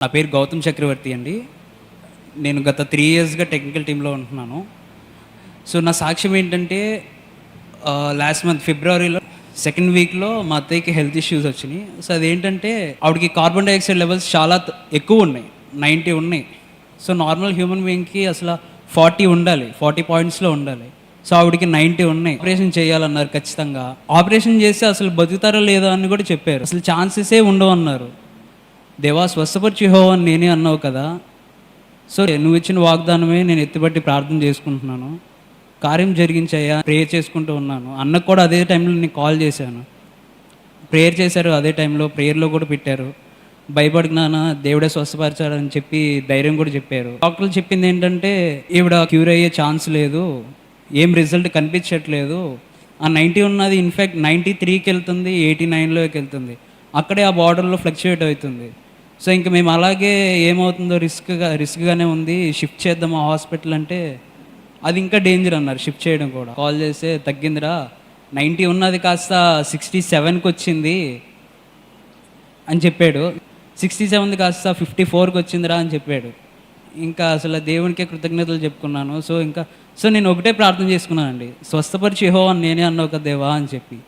నా పేరు గౌతమ్ చక్రవర్తి అండి. నేను గత 3 ఇయర్స్‌గా టెక్నికల్ టీమ్‌లో ఉంటున్నాను. సో, నా సాక్ష్యం ఏంటంటే లాస్ట్ మంత్ ఫిబ్రవరిలో సెకండ్ వీక్‌లో మా అత్తయ్యకి హెల్త్ ఇష్యూస్ వచ్చినాయి. సో, అదేంటంటే ఆవిడకి కార్బన్ డయాక్సైడ్ లెవెల్స్ చాలా ఎక్కువున్నాయి. 90 ఉన్నాయి. సో, నార్మల్ హ్యూమన్ బీయింగ్‌కి అసల 40 ఉండాలి. 40 పాయింట్స్‌లో ఉండాలి. సో, ఆవిడకి 90 ఉన్నాయి. ఆపరేషన్ చేయాలన్నారు ఖచ్చితంగా. ఆపరేషన్ చేస్తే అసలు బతుకుతారో లేదో అని కూడా చెప్పారు. అసలు ఛాన్సెసే ఉండవన్నారు. దేవా స్వస్థపరిచి యెహోవా అని నేనే అన్నావు కదా. సో, నువ్వు ఇచ్చిన వాగ్దానమే నేను ఎత్తిపట్టి ప్రార్థన చేసుకుంటున్నాను. కార్యం జరిగించయ్యా ప్రేయర్ చేసుకుంటూ ఉన్నాను. అన్నకు కూడా అదే టైంలో నేను కాల్ చేశాను. ప్రేయర్ చేశారు, అదే టైంలో ప్రేయర్లో కూడా పెట్టారు. భయపడినానా దేవుడే స్వస్థపరిచాడని చెప్పి ధైర్యం కూడా చెప్పారు. డాక్టర్లు చెప్పింది ఏంటంటే ఈవిడ క్యూర్ అయ్యే ఛాన్స్ లేదు, ఏం రిజల్ట్ కనిపించట్లేదు. ఆ 90 ఉన్నది ఇన్ఫ్యాక్ట్ 93కి వెళ్తుంది, 89లోకి వెళ్తుంది. అక్కడే ఆ బార్డర్లో ఫ్లక్చుయేట్ అవుతుంది. సో, ఇంక మేము అలాగే ఏమవుతుందో రిస్క్గానే ఉంది, షిఫ్ట్ చేద్దాం ఆ హాస్పిటల్ అంటే అది ఇంకా డేంజర్ అన్నారు షిఫ్ట్ చేయడం కూడా. కాల్ చేస్తే తగ్గిందిరా, 90 ఉన్నది కాస్త 67కి వచ్చింది అని చెప్పాడు. 67 కాస్త 54కి వచ్చిందిరా అని చెప్పాడు. ఇంకా అసలు దేవునికే కృతజ్ఞతలు చెప్పుకున్నాను. సో, నేను ఒకటే ప్రార్థన చేసుకున్నానండి, స్వస్థపరిచి యెహోవా అని నేనే అన్నావు కదా దేవా అని చెప్పి.